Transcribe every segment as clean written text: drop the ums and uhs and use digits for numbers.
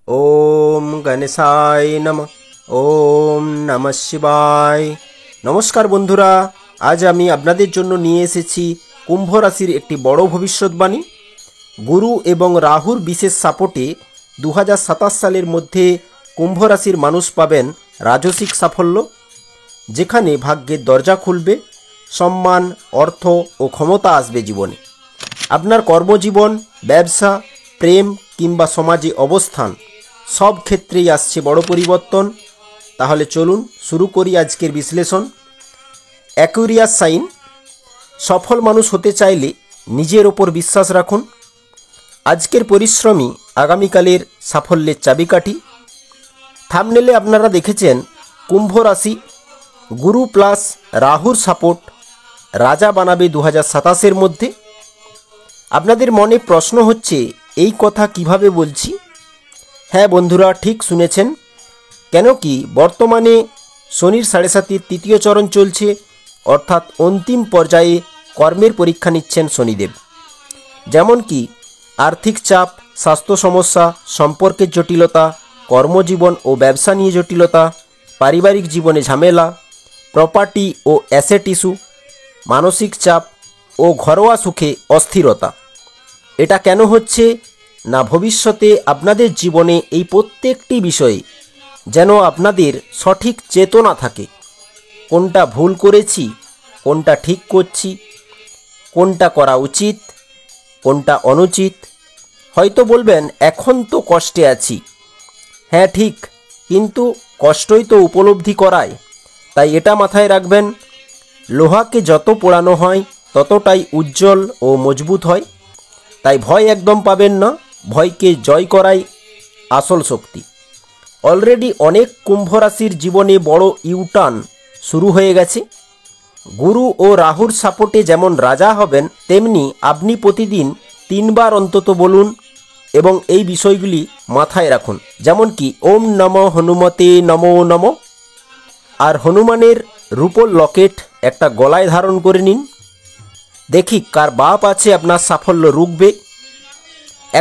ওম গণেশায় নমঃ। ওম নমঃ শিবায়। নমস্কার বন্ধুরা, আজ আমি আপনাদের জন্য নিয়ে এসেছি কুম্ভ রাশির একটি বড় ভবিষ্যৎবাণী। গুরু এবং রাহুর বিশেষ সাপোর্টে 2027 সালের মধ্যে কুম্ভ রাশির মানুষ পাবেন রাজসিক সাফল্য, যেখানে ভাগ্যের দরজা খুলবে, সম্মান, অর্থ ও ক্ষমতা আসবে জীবনে। আপনার কর্মজীবন, ব্যবসা, প্রেম কিংবা সমাজে অবস্থান সব ক্ষেত্রেই আসছে বড় পরিবর্তন। তাহলে চলুন শুরু করি আজকের বিশ্লেষণ। Aquarius sign. সফল মানুষ হতে চাইলে নিজের ওপর বিশ্বাস রাখুন। আজকের পরিশ্রমী আগামীকালের সাফল্যের চাবিকাঠি। থাম্বনেলে আপনারা দেখেছেন কুম্ভ রাশি, গুরু প্লাস রাহুর সাপোর্ট রাজা বানাবে 2027-এর মধ্যে। আপনাদের মনে প্রশ্ন হচ্ছে, এই কথা কিভাবে বলছি? হ্যাঁ বন্ধুরা, ঠিক শুনেছেন। কেন কি বর্তমানে শনির 7.5-এর তৃতীয় চরণ চলছে, অর্থাৎ অন্তিম পর্যায়ে কর্মের পরীক্ষা নিচ্ছেন শনিদেব। যেমন কি আর্থিক চাপ, স্বাস্থ্য সমস্যা, সম্পর্কের জটিলতা, কর্মজীবন ও ব্যবসা নিয়ে জটিলতা, পারিবারিক জীবনে ঝামেলা, প্রপার্টি ও অ্যাসেট ইস্যু, মানসিক চাপ ও ঘরোয়া সুখে অস্থিরতা। এটা কেন হচ্ছে না, ভবিষ্যতে আপনাদের জীবনে এই প্রত্যেকটি বিষয়ে যেন আপনাদের সঠিক চেতনা থাকে। কোনটা ভুল করেছি, কোনটা ঠিক করছি, কোনটা করা উচিত, কোনটা অনুচিত। হয়তো বলবেন, এখন তো কষ্টে আছি। হ্যাঁ ঠিক, কিন্তু কষ্টই তো উপলব্ধি করায়। তাই এটা মাথায় রাখবেন, লোহাকে যত পোড়ানো হয় ততটাই উজ্জ্বল ও মজবুত হয়। তাই ভয় একদম পাবেন না, ভয়কে জয় করাই আসল শক্তি। অলরেডি অনেক কুম্ভ রাশির জীবনে বড় ইউটার্ন শুরু হয়ে গেছে। গুরু ও রাহুর সাপোর্টে যেমন রাজা হবেন, তেমনি আপনি প্রতিদিন 3 বার অন্তত বলুন এবং এই বিষয়গুলি মাথায় রাখুন। যেমন কি ওম নমঃ হনুমতে নমো নমঃ। আর হনুমানের রূপোর লকেট একটা গলায় ধারণ করে নিন। দেখি কার বাপ আছে আপনার সাফল্য রুখবে।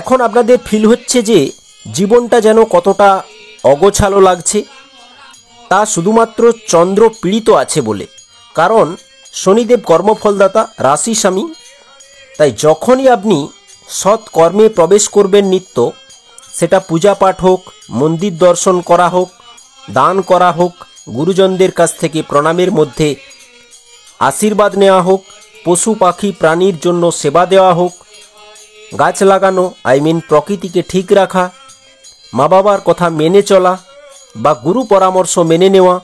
এখন আপনাদের ফিল হচ্ছে যে জীবনটা যেন কতটা অগোছালো লাগছে। তা শুধুমাত্র চন্দ্র পীড়িত আছে বলে, কারণ শনিদেব কর্মফলদাতা, রাশি স্বামী। তাই যখনই আপনি সৎ কর্মে প্রবেশ করবেন নিত্য, সেটা পূজা পাঠ হোক, মন্দির দর্শন করা হোক, দান করা হোক, গুরুজনদের কাছ থেকে প্রণামের মধ্যে আশীর্বাদ নেওয়া হোক, পশু পাখি প্রাণীর জন্য সেবা দেওয়া হোক, গাছ লাগানো প্রকৃতিকে ঠিক রাখা, মা বাবার কথা মেনে চলা বা গুরু পরামর্শ মেনে নেওয়া,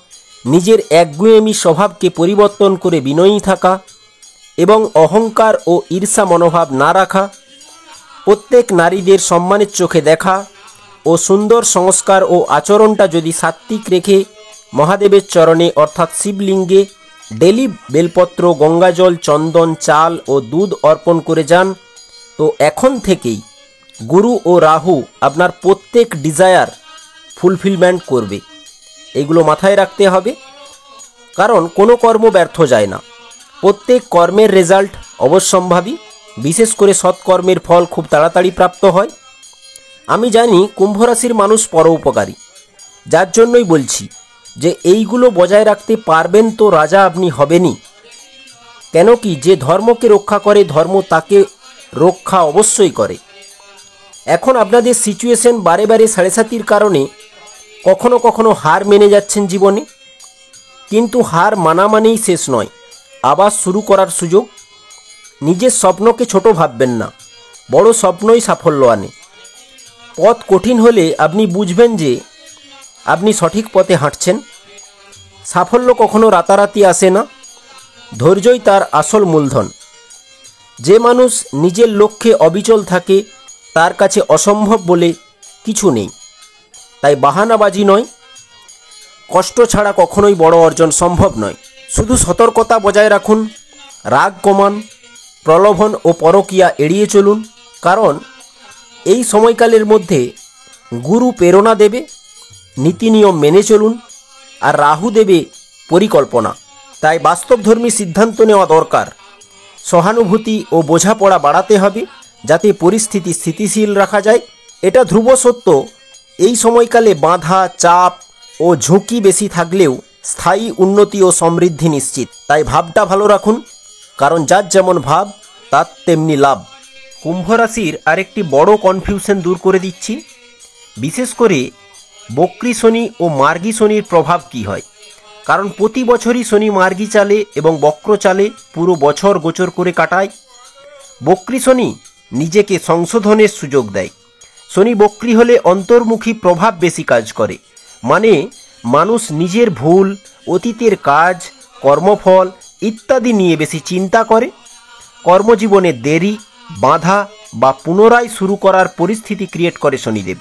নিজের একগুঁয়েমি স্বভাবকে পরিবর্তন করে বিনয়ী থাকা এবং অহংকার ও ঈর্ষা মনোভাব না রাখা, প্রত্যেক নারীদের সম্মানের চোখে দেখা ও সুন্দর সংস্কার ও আচরণটা যদি সাত্ত্বিক রেখে মহাদেবের চরণে অর্থাৎ শিবলিঙ্গে ডেলি বেলপত্র, গঙ্গাজল, চন্দন, চাল ও দুধ অর্পণ করে যান, তো এখন থেকেই গুরু ও রাহু আপনার প্রত্যেক ডিজায়ার ফুলফিলমেন্ট করবে। এগুলো মাথায় রাখতে হবে, কারণ কোনো কর্ম ব্যর্থ যায় না। প্রত্যেক কর্মের রেজাল্ট অবশ্যম্ভাবী, বিশেষ করে সৎকর্মের ফল খুব তাড়াতাড়ি প্রাপ্ত হয়। আমি জানি কুম্ভ রাশির মানুষ পরোপকারী, যার জন্যই বলছি যে এইগুলো বজায় রাখতে পারবেন তো রাজা আপনি হবেনই। কেন কি যে ধর্মকে রক্ষা করে, ধর্ম তাকে রক্ষা অবশ্যই করে। এখন আপনাদের সিচুয়েশন বারে বারে 7.5-এর কারণে কখনো কখনো হার মেনে যাচ্ছেন জীবনে, কিন্তু হার মানা মানেই শেষ নয়, আবার শুরু করার সুযোগ। নিজের স্বপ্নকে ছোট ভাববেন না, বড় স্বপ্নই সাফল্য আনে। পথ কঠিন হলে আপনি বুঝবেন যে আপনি সঠিক পথে হাঁটছেন। সাফল্য কখনো রাতারাতি আসে না, ধৈর্যই তার আসল মূলধন। যে মানুষ নিজের লক্ষ্যে অবিচল থাকে, তার কাছে অসম্ভব বলে কিছু নেই। তাই বাহানাবাজি নয়, কষ্ট ছাড়া কখনোই বড় অর্জন সম্ভব নয়। শুধু সতর্কতা বজায় রাখুন, রাগ কমান, প্রলোভন ও পরকীয়া এড়িয়ে চলুন। কারণ এই সময়কালের মধ্যে গুরু প্রেরণা দেবে, নীতি নিয়ম মেনে চলুন, আর রাহু দেবে পরিকল্পনা। তাই বাস্তবধর্মী সিদ্ধান্ত নেওয়া দরকার। সহানুভূতি ও বোঝাপড়া বাড়াতে হবে, যাতে পরিস্থিতি স্থিতিশীল রাখা যায়। এটা ধ্রুব সত্য এই সময়কালে বাধা, চাপ ও ঝুঁকি বেশি থাকলেও স্থায়ী উন্নতি ও সমৃদ্ধি নিশ্চিত। তাই ভাবটা ভালো রাখুন, কারণ যার যেমন ভাব তার তেমনি লাভ। কুম্ভ রাশির আরেকটি বড় কনফিউশন দূর করে দিচ্ছি। বিশেষ করে বক্রী শনি ও মার্গী শনির প্রভাব কি হয়। কারণ প্রতি বছরই শনি মার্গী চালে এবং বক্র চালে পুরো বছর গোচর করে কাটায়। বক্রী শনি নিজেকে সংশোধনের সুযোগ দেয়। শনি বক্রী হলে অন্তর্মুখী প্রভাব বেশি কাজ করে, মানে মানুষ নিজের ভুল, অতীতের কাজ, কর্মফল ইত্যাদি নিয়ে বেশি চিন্তা করে। কর্মজীবনে দেরি, বাধা বা পুনরায় শুরু করার পরিস্থিতি ক্রিয়েট করে শনিদেব।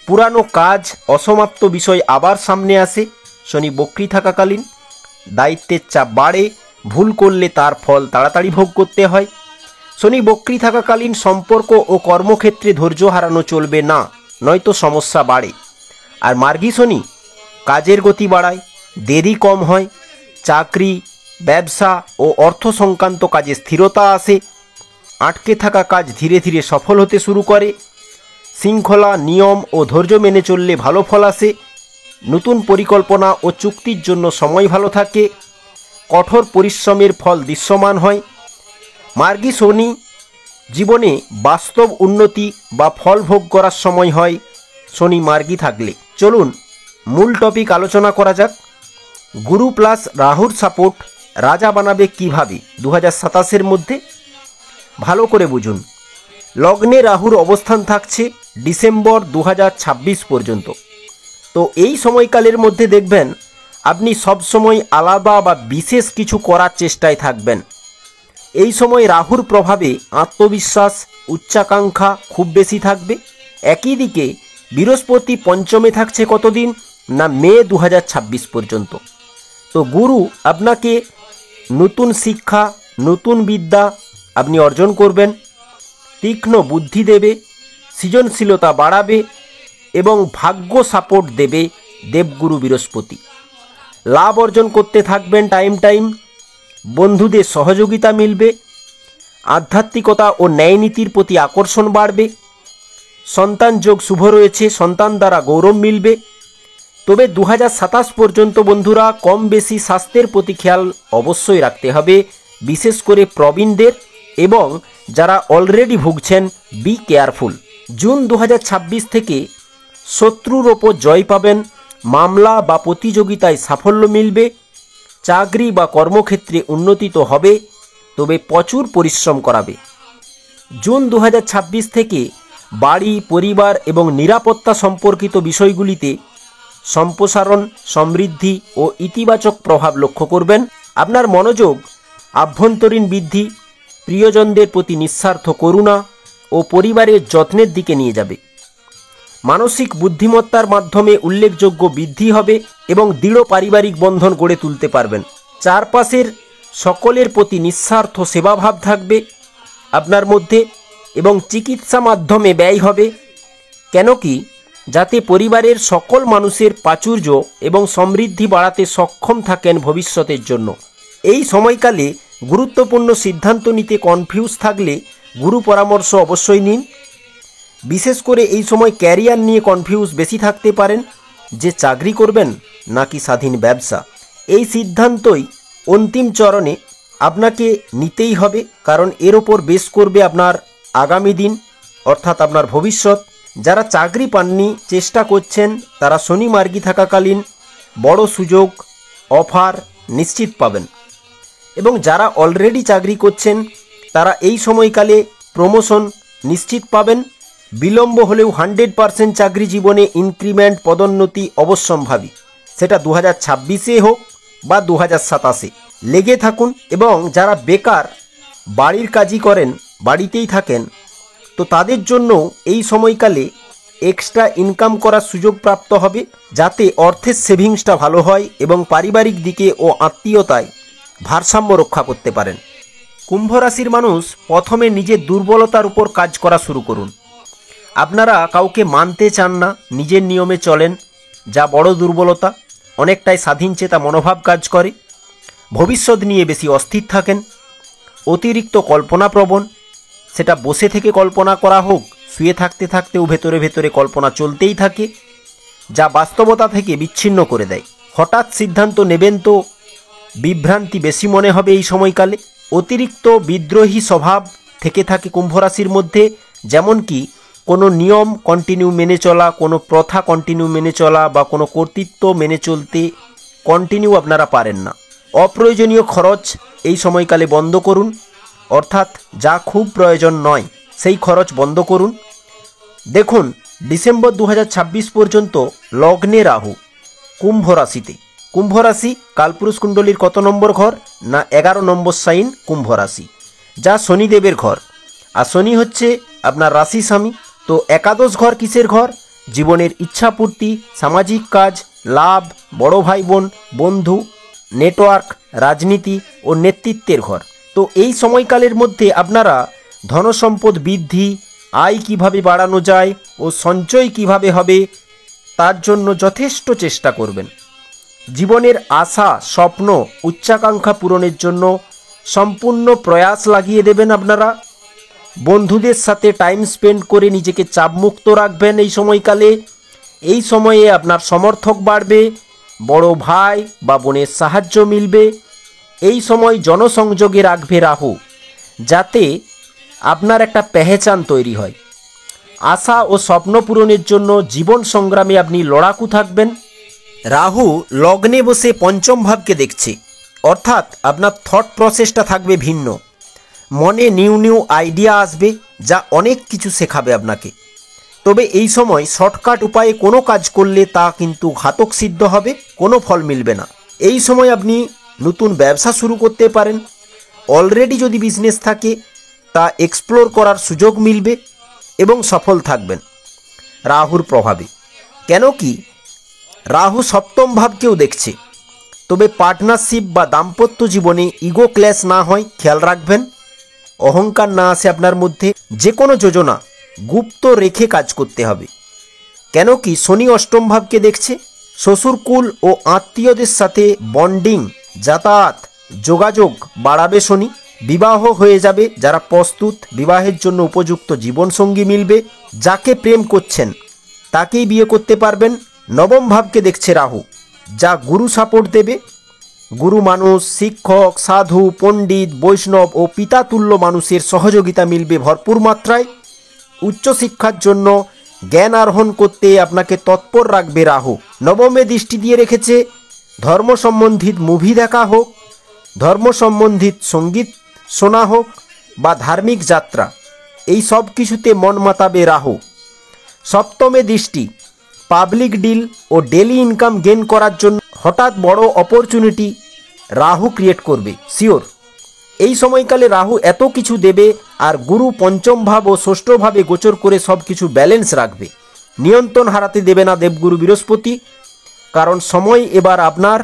পুরানো কাজ, অসমাপ্ত বিষয় আবার সামনে আসে শনি বক্রী থাকাকালীন। দায়িত্বের চাপ বাড়ে, ভুল করলে তার ফল তাড়াতাড়ি ভোগ করতে হয়। শনি বক্রী থাকাকালীন সম্পর্ক ও কর্মক্ষেত্রে ধৈর্য হারানো চলবে না, নয়তো সমস্যা বাড়ে। আর মার্গী শনি কাজের গতি বাড়ায়, দেরি কম হয়, চাকরি, ব্যবসা ও অর্থ সংক্রান্ত কাজে স্থিরতা আসে, আটকে থাকা কাজ ধীরে ধীরে সফল হতে শুরু করে। শৃঙ্খলা, নিয়ম ও ধৈর্য মেনে চললে ভালো ফল আসে। নতুন পরিকল্পনা ও চুক্তির জন্য সময় ভালো থাকে। কঠোর পরিশ্রমের ফল দৃশ্যমান হয়। মার্গী শনি জীবনে বাস্তব উন্নতি বা ফল ভোগ করার সময় হয় শনি মার্গী থাকলে। চলুন মূল টপিক আলোচনা করা যাক। গুরু প্লাস রাহুর সাপোর্ট রাজা বানাবে কিভাবে 2027-এর মধ্যে, ভালো করে বুঝুন। লগ্নে রাহুর অবস্থান থাকছে ডিসেম্বর 2026 পর্যন্ত। তো এই সময়কালের মধ্যে দেখবেন আপনি সবসময় আলাদা বা বিশেষ কিছু করার চেষ্টায় থাকবেন। এই সময় রাহুর প্রভাবে আত্মবিশ্বাস, উচ্চাকাঙ্ক্ষা খুব বেশি থাকবে। একই দিকে বৃহস্পতি পঞ্চমে থাকছে কতদিন না, মে 2026 পর্যন্ত। তো গুরু আপনাকে নতুন শিক্ষা, নতুন বিদ্যা আপনি অর্জন করবেন, তীক্ষ্ণ বুদ্ধি দেবে, সৃজনশীলতা বাড়াবে এবং ভাগ্য সাপোর্ট দেবে দেবগুরু বৃহস্পতি। লাভ অর্জন করতে থাকবেন টাইম, বন্ধুদের সহযোগিতা মিলবে, আধ্যাত্মিকতা ও ন্যায়নীতির প্রতি আকর্ষণ বাড়বে, সন্তান যোগ শুভ রয়েছে, সন্তান দ্বারা গৌরব মিলবে। তবে 2027 পর্যন্ত বন্ধুরা কম বেশি স্বাস্থ্যের প্রতি খেয়াল অবশ্যই রাখতে হবে, বিশেষ করে প্রবীণদের এবং যারা অলরেডি ভুগছেন। Be careful. জুন 2026 থেকে শত্রুর ওপর জয় পাবেন, মামলা বা প্রতিযোগিতায় সাফল্য মিলবে, চাকরি বা কর্মক্ষেত্রে উন্নতি তো হবে, তবে প্রচুর পরিশ্রম করাবে। জুন 2026 থেকে বাড়ি, পরিবার এবং নিরাপত্তা সম্পর্কিত বিষয়গুলিতে সম্প্রসারণ, সমৃদ্ধি ও ইতিবাচক প্রভাব লক্ষ্য করবেন। আপনার মনোযোগ আভ্যন্তরীণ বৃদ্ধি, প্রিয়জনদের প্রতি নিঃস্বার্থ করুণা ও পরিবারের যত্নের দিকে নিয়ে যাবে। মানসিক বুদ্ধিমত্তার মাধ্যমে উল্লেখযোগ্য বৃদ্ধি হবে এবং দৃঢ় পারিবারিক বন্ধন গড়ে তুলতে পারবেন। চারপাশের সকলের প্রতি নিঃস্বার্থ সেবাভাব থাকবে আপনার মধ্যে এবং চিকিৎসা মাধ্যমে ব্যয় হবে, কেন কি যাতে পরিবারের সকল মানুষের প্রাচুর্য এবং সমৃদ্ধি বাড়াতে সক্ষম থাকেন ভবিষ্যতের জন্য। এই সময়কালে গুরুত্বপূর্ণ সিদ্ধান্ত নিতে কনফিউজ থাকলে গুরু পরামর্শ অবশ্যই নিন। বিশেষ করে এই সময় ক্যারিয়ার নিয়ে কনফিউজ বেশি থাকতে পারেন, যে চাকরি করবেন নাকি স্বাধীন ব্যবসা। এই সিদ্ধান্তই অন্তিম চরণে আপনাকে নিতেই হবে, কারণ এর ওপর বেস করবে আপনার আগামী দিন, অর্থাৎ আপনার ভবিষ্যৎ। যারা চাকরি পাননি, চেষ্টা করছেন, তারা শনি মার্গী থাকাকালীন বড় সুযোগ, অফার নিশ্চিত পাবেন। এবং যারা অলরেডি চাকরি করছেন, তারা এই সময়কালে প্রমোশন নিশ্চিত পাবেন। বিলম্ব হলেও 100% চাকরি জীবনে ইনক্রিমেন্ট, পদোন্নতি অবশ্যম্ভাবী। সেটা 2026-এ হোক বা 2027-এ। লেগে থাকুন। এবং যারা বেকার, বাড়ির কাজই করেন, বাড়িতেই থাকেন, তো তাদের জন্য এই সময়কালে এক্সট্রা ইনকাম করার সুযোগ প্রাপ্ত হবে, যাতে অর্থের সেভিংসটা ভালো হয় এবং পারিবারিক দিকে ও আত্মীয়তায় ভারসাম্য রক্ষা করতে পারেন। কুম্ভ রাশির মানুষ প্রথমে নিজের দুর্বলতার উপর কাজ করা শুরু করুন। আপনারা কাউকে মানতে চান না, নিজের নিয়মে চলেন, যা বড় দুর্বলতা। অনেকটাই স্বাধীন চেতা মনোভাব কাজ করে। ভবিষ্যৎ নিয়ে বেশি অস্থির থাকেন। অতিরিক্ত কল্পনাপ্রবণ, সেটা বসে থেকে কল্পনা করা হোক, শুয়ে থাকতে থাকতেও ভেতরে ভেতরে কল্পনা চলতেই থাকে, যা বাস্তবতা থেকে বিচ্ছিন্ন করে দেয়। হঠাৎ সিদ্ধান্ত নেবেন তো বিভ্রান্তি বেশি মনে হবে এই সময়কালে। অতিরিক্ত বিদ্রোহী স্বভাব থেকে থাকে কুম্ভ রাশির মধ্যে, যেমন কি কোনো নিয়ম কন্টিনিউ মেনে চলা, কোনো প্রথা কন্টিনিউ মেনে চলা বা কোনো কর্তৃত্ব মেনে চলতে কন্টিনিউ আপনারা পারেন না। অপ্রয়োজনীয় খরচ এই সময়কালে বন্ধ করুন, অর্থাৎ যা খুব প্রয়োজন নয় সেই খরচ বন্ধ করুন। দেখুন, ডিসেম্বর 2026 পর্যন্ত লগ্নে রাহু কুম্ভ রাশিতে। কুম্ভ রাশি কালপুরুষ কুণ্ডলীর কত নম্বর ঘর? না 11 নম্বর সাইন কুম্ভ রাশি, যা শনিদেবের ঘর। আর শনি হচ্ছে আপনার রাশি স্বামী। তো একাদশ ঘর কিসের ঘর? জীবনের ইচ্ছাপূর্তি, সামাজিক কাজ, লাভ, বড় ভাই বোন, বন্ধু, নেটওয়ার্ক, রাজনীতি ও নেতৃত্বের ঘর। তো এই সময়কালের মধ্যে আপনারা ধনসম্পদ বৃদ্ধি, আয় কিভাবে বাড়ানো যায় ও সঞ্চয় কিভাবে হবে তার জন্য যথেষ্ট চেষ্টা করবেন। জীবনের আশা, স্বপ্ন, উচ্চাকাঙ্ক্ষা পূরণের জন্য সম্পূর্ণ প্রয়াস লাগিয়ে দেবেন আপনারা। বন্ধুদের সাথে টাইম স্পেন্ড করে নিজেকে চাপমুক্ত রাখবেন এই সময়কালে। এই সময়ে আপনার সমর্থক বাড়বে, বড় ভাই বা বোনের সাহায্য মিলবে। এই সময় জনসংযোগে রাখবে রাহু, যাতে আপনার একটা পেহচান তৈরি হয়। আশা ও স্বপ্ন পূরণের জন্য জীবন সংগ্রামে আপনি লড়াকু থাকবেন। রাহু লগ্নে বসে পঞ্চম ভাবকে দেখছে, অর্থাৎ আপনার থট প্রসেসটা থাকবে ভিন্ন। মনে নিউ নিউ আইডিয়া আসবে, যা অনেক কিছু শেখাবে আপনাকে। তবে এই সময় শর্টকাট উপায়ে কোনো কাজ করলে তা কিন্তু ঘাতক সিদ্ধ হবে, কোনো ফল মিলবে না। এই সময় আপনি নতুন ব্যবসা শুরু করতে পারেন। অলরেডি যদি বিজনেস থাকে তা এক্সপ্লোর করার সুযোগ মিলবে এবং সফল থাকবেন রাহুর প্রভাবে। কেন কি রাহু সপ্তম ভাবকেও দেখছে। তবে পার্টনারশিপ বা দাম্পত্য জীবনে ইগো ক্ল্যাশ না হয় খেয়াল রাখবেন। অহংকার না আসে আপনার মধ্যে। যে কোনো যোজনা গুপ্ত রেখে কাজ করতে হবে। কেন কি শনি অষ্টম ভাবকে দেখছে। শ্বশুরকুল ও আত্মীয়দের সাথে বন্ডিং, যাতায়াত, যোগাযোগ বাড়াবে শনি। বিবাহ হয়ে যাবে যারা প্রস্তুত, বিবাহের জন্য উপযুক্ত জীবনসঙ্গী মিলবে। যাকে প্রেম করছেন তাকেই বিয়ে করতে পারবেন। নবম ভাবকে দেখছে রাহু, যা গুরু সাপোর্ট দেবে। গুরু মানুষ, শিক্ষক, সাধু, পণ্ডিত, বৈষ্ণব ও পিতাতুল্য মানুষের সহযোগিতা মিলবে ভরপুর মাত্রায়। উচ্চশিক্ষার জন্য জ্ঞান আহরণ করতে আপনাকে তৎপর রাখবে রাহু। নবমে দৃষ্টি দিয়ে রেখেছে। ধর্ম সম্বন্ধিত মুভি দেখা হোক, ধর্ম সম্বন্ধিত সঙ্গীত শোনা হোক বা ধার্মিক যাত্রা, এই সব কিছুতে মন মাতাবে রাহু। সপ্তমে দৃষ্টি পাবলিক ডিল ও ডেলি ইনকাম গেইন করার জন্য হঠাৎ বড় অপরচুনিটি রাহু ক্রিয়েট করবে, শিওর। এই সময়কালে রাহু এত কিছু দেবে, আর গুরু পঞ্চম ভাব ও ষষ্ঠ ভাবে গোচর করে সব কিছু ব্যালেন্স রাখবে। নিয়ন্ত্রণ হারাতে দেবে না দেবগুরু বৃহস্পতি। কারণ সময় এবার আপনার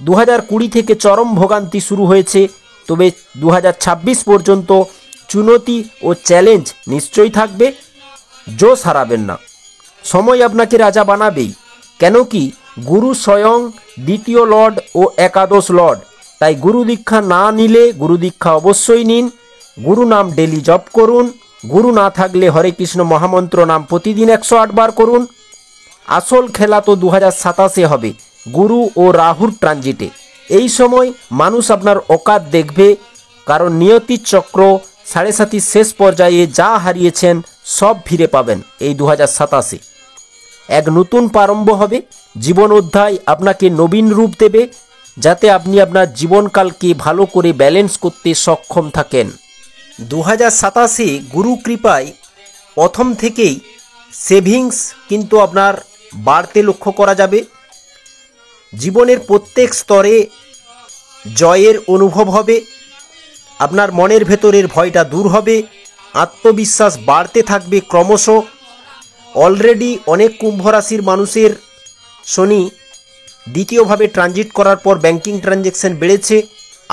2020 থেকে চরম ভোগান্তি শুরু হয়েছে। তবে 2026 পর্যন্ত চুনতি ও চ্যালেঞ্জ নিশ্চয়ই থাকবে। জোশ হারাবেন না। সময় আপনাকে রাজা বানাবেই। কেন কি গুরু স্বয়ং দ্বিতীয় লর্ড ও একাদশ লর্ড। তাই গুরু দীক্ষা না নিলে গুরু দীক্ষা অবশ্যই নিন। গুরু নাম ডেলি জপ করুন। গুরু না থাকলে হরে কৃষ্ণ মহামন্ত্র নাম প্রতিদিন 108 বার করুন। আসল খেলা তো 2027 হবে গুরু ও রাহুর ট্রানজিটে। এই সময় মানুষ আপনার অকাত দেখবে, কারণ নিয়তির চক্র 7.5 শেষ পর্যায়ে যা হারিয়েছেন সব ফিরে পাবেন এই 2027-এ। এক নতুন প্রারম্ভ হবে। জীবন অধ্যায় আপনাকে নবীন রূপ দেবে, যাতে আপনি আপনার জীবনকালকে ভালো করে ব্যালেন্স করতে সক্ষম থাকেন। 2027-এ গুরু কৃপায় প্রথম থেকেই সেভিংস কিন্তু আপনার বাড়তে লক্ষ্য করা যাবে। জীবনের প্রত্যেক স্তরে জয়ের অনুভব হবে। আপনার মনের ভেতরের ভয়টা দূর হবে। আত্মবিশ্বাস বাড়তে থাকবে ক্রমশ। অলরেডি অনেক কুম্ভ রাশির মানুষের শনি দ্বিতীয়ভাবে ট্রানজিট করার পর ব্যাংকিং ট্রানজ্যাকশন বেড়েছে,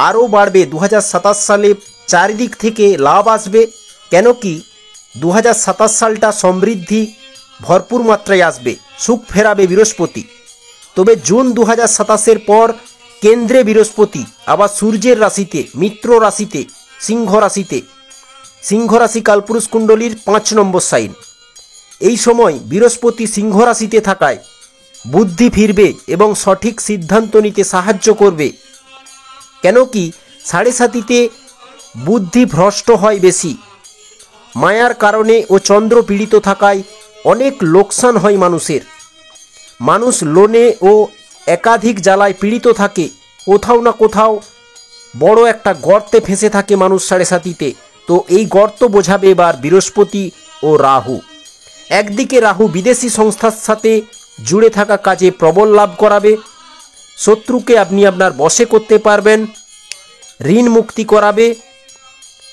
আরও বাড়বে। 2027 সালে চারিদিক থেকে লাভ আসবে। কেন কি 2027 সালটা সমৃদ্ধি ভরপুর মাত্রায় আসবে। সুখ ফেরাবে বৃহস্পতি। তবে জুন 2027-এর পর কেন্দ্রে বৃহস্পতি আবার সূর্যের রাশিতে, মিত্র রাশিতে, সিংহ রাশিতে। সিংহ রাশি কালপুরুষ কুণ্ডলীর 5 নম্বর সাইন। এই সময় বৃহস্পতি সিংহ রাশিতে থাকায় বুদ্ধি ফিরবে এবং সঠিক সিদ্ধান্ত নিতে সাহায্য করবে। কেন কি 7.5-তে বুদ্ধি ভ্রষ্ট হয় বেশি, মায়ার কারণে ও চন্দ্র পীড়িত থাকায় অনেক লোকসান হয় মানুষের। মানুষ লোনে ও একাধিক জ্বালায় পীড়িত থাকে, কোথাও না কোথাও বড় একটা গর্তে ফেঁসে থাকে মানুষ 7.5-তে। তো এই গর্ত বোঝাবে এবার বৃহস্পতি ও রাহু। একদিকে রাহু বিদেশি সংস্থার সাথে জুড়ে থাকা কাজে প্রবল লাভ করাবে, শত্রুকে আপনি আপনার বশে করতে পারবেন, ঋণ মুক্তি করাবে,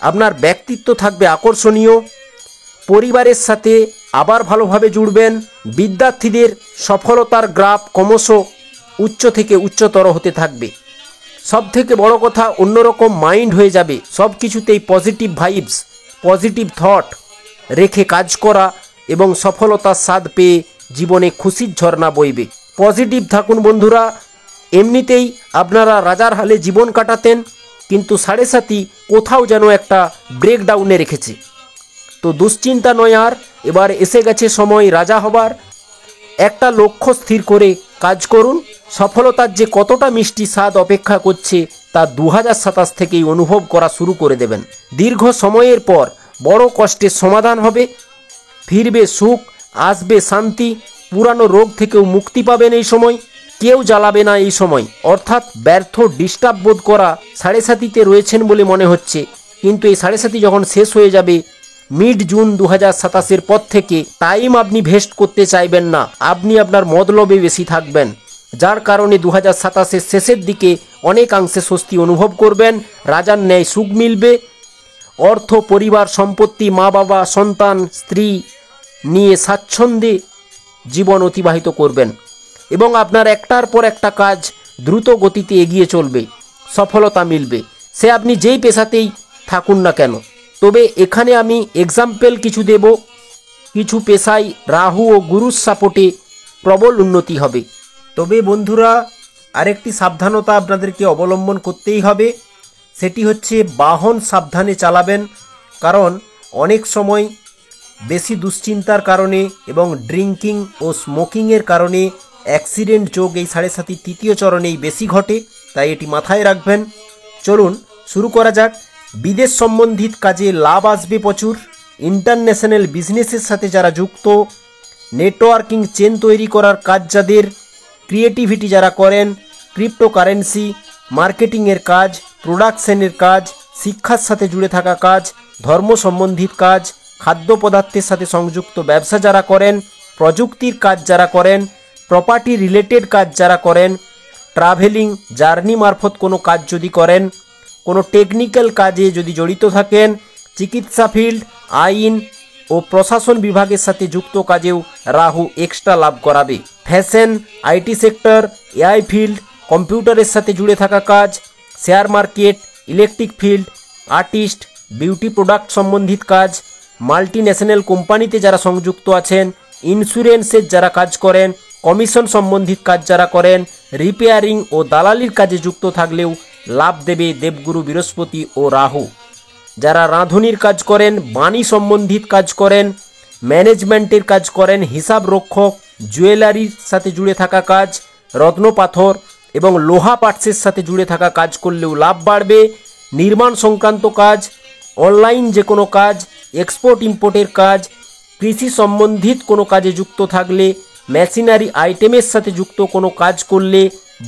আপনার ব্যক্তিত্ব থাকবে আকর্ষণীয়, পরিবারের সাথে আবার ভালোভাবে জুড়বেন। বিদ্যার্থীদের সফলতার গ্রাফ ক্রমশ উচ্চ থেকে উচ্চতর হতে থাকবে। সব থেকে বড় কথা, অন্যরকম মাইন্ড হয়ে যাবে, সব কিছুতেই পজিটিভ ভাইবস, পজিটিভ থট রেখে কাজ করা এবং সফলতার স্বাদ পেয়ে জীবনে খুশির ঝর্ণা বইবে। পজিটিভ থাকুন বন্ধুরা। এমনিতেই আপনারা রাজার হালে জীবন কাটাতেন, কিন্তু 7.5 কোথাও যেন একটা ব্রেকডাউনে রেখেছে। তো দুশ্চিন্তা নয় আর, এবার এসে গেছে সময় রাজা হবার। একটা লক্ষ্য স্থির করে কাজ করুন। সফলতার যে কতটা মিষ্টি স্বাদ অপেক্ষা করছে তা 2027 থেকেই অনুভব করা শুরু করে দেবেন। দীর্ঘ সময়ের পর বড় কষ্টের সমাধান হবে, ফিরবে সুখ, আসবে শান্তি, পুরানো রোগ থেকেও মুক্তি পাবেন এই সময়। কেউ জ্বালাবে না এই সময়, অর্থাৎ ব্যর্থ ডিস্টার্ব বোধ করা 7.5-তে রয়েছেন বলে মনে হচ্ছে, কিন্তু এই 7.5 যখন শেষ হয়ে যাবে মিড জুন 2027-এর পর থেকে, টাইম আপনি ভেস্ট করতে চাইবেন না, আপনি আপনার মতলবে বেশি থাকবেন, যার কারণে 2027-এর শেষের দিকে অনেকাংশে স্বস্তি অনুভব করবেন। রাজার ন্যায় সুখ মিলবে, অর্থ, পরিবার, সম্পত্তি, মা বাবা, সন্তান, স্ত্রী নিয়ে স্বাচ্ছন্দ্যে জীবন অতিবাহিত করবেন এবং আপনার একটার পর একটা কাজ দ্রুত গতিতে এগিয়ে চলবে, সফলতা মিলবে, সে আপনি যেই পেশাতেই থাকুন না কেন। তবে এখানে আমি এক্সাম্পল কিছু দেব, কিছু পেশায় রাহু ও গুরুর সাপোর্টে প্রবল উন্নতি হবে। তবে বন্ধুরা, আরেকটি সাবধানতা আপনাদেরকে অবলম্বন করতেই হবে, সেটি হচ্ছে বাহন সাবধানে চালাবেন। কারণ অনেক সময় বেশি দুশ্চিন্তার কারণে এবং ড্রিঙ্কিং ও স্মোকিংয়ের কারণে অ্যাক্সিডেন্ট যোগ এই 7.5 তৃতীয় চরণেই বেশি ঘটে, তাই এটি মাথায় রাখবেন। চলুন শুরু করা যাক। বিদেশ সম্বন্ধিত কাজে লাভ আসবে প্রচুর। ইন্টারন্যাশনাল বিজনেসের সাথে যারা যুক্ত, নেটওয়ার্কিং চেন তৈরি করার কাজ যাদের, ক্রিয়েটিভিটি যারা করেন, ক্রিপ্টোকারেন্সি, মার্কেটিংয়ের কাজ, প্রোডাকশনের কাজ, শিক্ষার সাথে জুড়ে থাকা কাজ, ধর্ম সম্বন্ধিত কাজ, খাদ্য পদার্থের সাথে সংযুক্ত ব্যবসা যারা করেন, প্রযুক্তির কাজ যারা করেন, প্রপার্টি রিলেটেড কাজ যারা করেন, ট্রাভেলিং জার্নি মারফত কোনো কাজ যদি করেন, কোনো টেকনিক্যাল কাজে যদি জড়িত থাকেন, চিকিৎসা ফিল্ড, আইন ও প্রশাসন বিভাগের সাথে যুক্ত কাজেও রাহু এক্সট্রা লাভ করাবে। Fashion, IT sector, AI field, কম্পিউটারের সাথে জুড়ে থাকা কাজ, share market, electric field, artist, beauty product সম্বন্ধিত কাজ, মাল্টিন্যাশনাল কোম্পানিতে যারা সংযুক্ত আছেন, ইন্স্যুরেন্সের যারা কাজ করেন, কমিশন সম্বন্ধিত কাজ যারা করেন, রিপেয়ারিং ও দালালির কাজে যুক্ত থাকলেও লাভ দেবে দেবগুরু বৃহস্পতি ও রাহু। যারা রাঁধুনির কাজ করেন, বাণী সম্বন্ধিত কাজ করেন, ম্যানেজমেন্টের কাজ করেন, হিসাব রক্ষক, জুয়েলারির সাথে জুড়ে থাকা কাজ, রত্ন পাথর এবং লোহা পার্টসের সাথে জুড়ে থাকা কাজ করলেও লাভ বাড়বে। নির্মাণ সংক্রান্ত কাজ, অনলাইন যে কোনো কাজ, এক্সপোর্ট ইম্পোর্টের কাজ, কৃষি সম্বন্ধিত কোনো কাজে যুক্ত থাকলে, মেশিনারি আইটেমের সাথে যুক্ত কোনো কাজ করলে,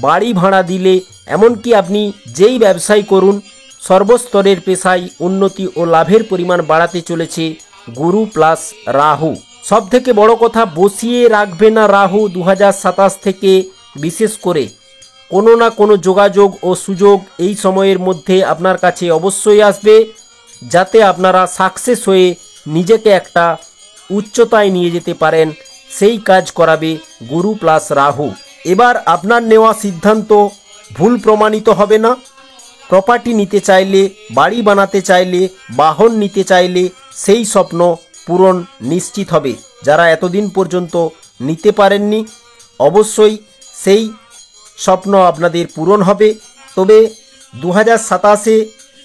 বাড়ি ভাড়া দিলে, এমনকি আপনি যেই ব্যবসায় করুন, সর্বস্তরের পেশায় উন্নতি ও লাভের পরিমাণ বাড়াতে চলেছে গুরু প্লাস রাহু। সব থেকে বড় কথা, বসিয়ে রাখবে না রাহু 2027 থেকে। বিশেষ করে কোনো না কোনো যোগাযোগ ও সুযোগ এই সময়ের মধ্যে আপনার কাছে অবশ্যই আসবে, যাতে আপনারা সাকসেস হয়ে নিজেকে একটা উচ্চতায় নিয়ে যেতে পারেন, সেই কাজ করাবে গুরু প্লাস রাহু। এবার আপনার নেওয়া সিদ্ধান্ত ভুল প্রমাণিত হবে না। প্রপার্টি নিতে চাইলে, বাড়ি বানাতে চাইলে, বাহন নিতে চাইলে সেই স্বপ্ন পূরণ নিশ্চিত হবে। যারা এতদিন পর্যন্ত নিতে পারেননি, অবশ্যই সেই স্বপ্ন আপনাদের পূরণ হবে। তবে 2027-এ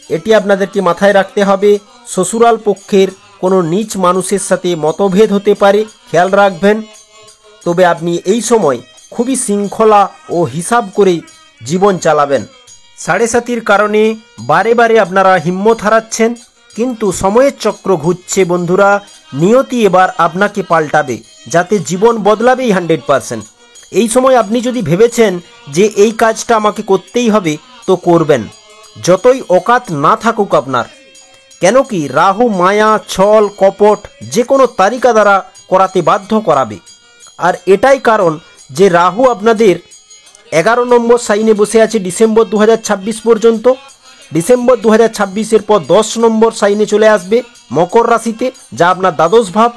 এটি আপনাদেরকে মাথায় রাখতে হবে, শ্বশুরাল পক্ষের কোনো নীচ মানুষের সাথে মতভেদ হতে পারে, খেয়াল রাখবেন। তবে আপনি এই সময় খুবই শৃঙ্খলা ও হিসাব করে জীবন চালাবেন। 7.5 কারণে বারে বারে আপনারা হিম্মত হারাচ্ছেন, কিন্তু সময়ের চক্র ঘুরছে বন্ধুরা। নিয়তি এবার আপনাকে পাল্টাবে, যাতে জীবন বদলাবেই 100%। এই সময় আপনি যদি ভেবেছেন যে এই কাজটা আমাকে করতেই হবে, তো করবেন, যতই অকাত না থাকুক আপনার। কেন কি রাহু মায়া, ছল, কপট যে কোনো তারিকা দ্বারা করাতে বাধ্য করাবে। আর এটাই কারণ যে রাহু আপনাদের 11 নম্বর সাইনে বসে আছে ডিসেম্বর 2026 পর্যন্ত। ডিসেম্বর 2026-এর পর 10 নম্বর সাইনে চলে আসবে মকর রাশিতে, যা আপনার দ্বাদশ ভাব।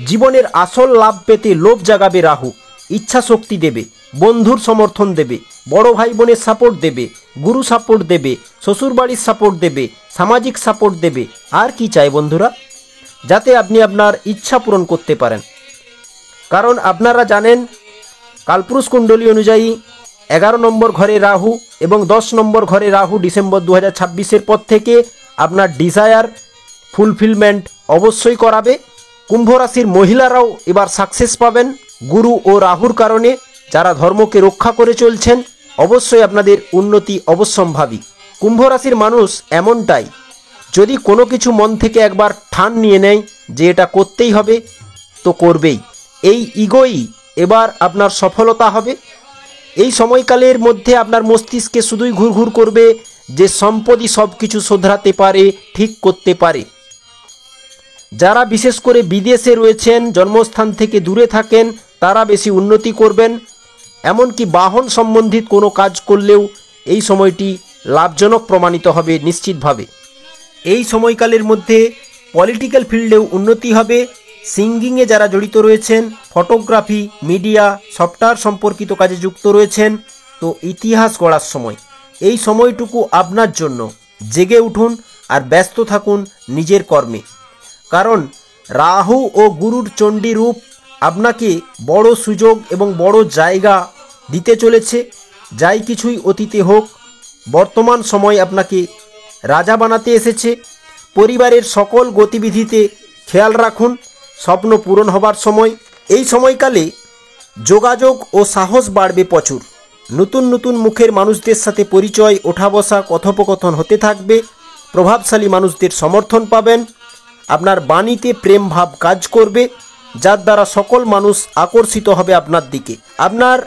জীবনের আসল লাভ পেতে লোভ জাগাবে রাহু, ইচ্ছা শক্তি দেবে, বন্ধুর সমর্থন দেবে, বড় ভাই বোনের সাপোর্ট দেবে, গুরু সাপোর্ট দেবে, শ্বশুরবাড়ির সাপোর্ট দেবে, সামাজিক সাপোর্ট দেবে। আর কি চাই বন্ধুরা? যাতে আপনি আপনার ইচ্ছা পূরণ করতে পারেন। কারণ আপনারা জানেন কালপুরুষ কুণ্ডলী অনুযায়ী 11 নম্বর ঘরে রাহু এবং 10 নম্বর ঘরে রাহু ডিসেম্বর 2026-এর পর থেকে আপনার ডিজায়ার ফুলফিলমেন্ট অবশ্যই করাবে। কুম্ভ রাশির মহিলারাও এবার সাকসেস পাবেন গুরু ও রাহুর কারণে। যারা ধর্মকে রক্ষা করে চলছেন, অবশ্যই আপনাদের উন্নতি অবশ্যম্ভাবী। কুম্ভ রাশির মানুষ এমনটাই, যদি কোনো কিছু মন থেকে একবার ঠান নিয়ে নেয় যে এটা করতেই হবে, তো করবেই। এই ইগোই এবার আপনার সফলতা হবে। এই সময়কালের মধ্যে আপনার মস্তিষ্কে শুধুই ঘুরঘুর করবে যে সম্পদই সব কিছু শোধরাতে পারে, ঠিক করতে পারে। যারা বিশেষ করে বিদেশে রয়েছেন, জন্মস্থান থেকে দূরে থাকেন, তারা বেশি উন্নতি করবেন। এমনকি বাহন সম্বন্ধিত কোনো কাজ করলেও এই সময়টি লাভজনক প্রমাণিত হবে নিশ্চিতভাবে। এই সময়কালের মধ্যে পলিটিক্যাল ফিল্ডেও উন্নতি হবে। সিঙ্গিংয়ে যারা জড়িত রয়েছেন, ফটোগ্রাফি, মিডিয়া, সফটওয়্যার সম্পর্কিত কাজে যুক্ত রয়েছেন, তো ইতিহাস গড়ার সময়। এই সময়টুকু আপনার জন্য। জেগে উঠুন আর ব্যস্ত থাকুন নিজের কর্মে। কারণ রাহু ও গুরুর চণ্ডী রূপ আপনাকে বড় সুযোগ এবং বড় জায়গা দিতে চলেছে। যাই কিছুই অতীতে হোক, বর্তমান সময় আপনাকে রাজা বানাতে এসেছে। পরিবারের সকল গতিবিধিতে খেয়াল রাখুন, স্বপ্ন পূরণ হবার সময়। এই সময়কালে যোগাযোগ ও সাহস বাড়বে প্রচুর। নতুন নতুন মুখের মানুষদের সাথে পরিচয়, ওঠা বসা, কথোপকথন হতে থাকবে। প্রভাবশালী মানুষদের সমর্থন পাবেন। আপনার বাণীতে প্রেম ভাব কাজ করবে, যার দ্বারা সকল মানুষ আকর্ষিত হবে আপনার দিকে। আপনার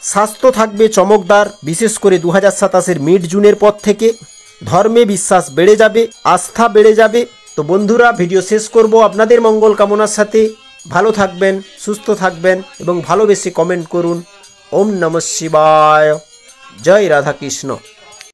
স্বাস্থ্য থাকবে চমকদার, বিশেষ করে 2027-এর মিড জুনের পর থেকে। ধর্মে বিশ্বাস বেড়ে যাবে, আস্থা বেড়ে যাবে। তো বন্ধুরা, ভিডিও শেষ করব আপনাদের মঙ্গল কামনার সাথে। ভালো থাকবেন, সুস্থ থাকবেন এবং ভালোবেসে কমেন্ট করুন। ওম নমঃ শিবায়। জয় রাধাকৃষ্ণ।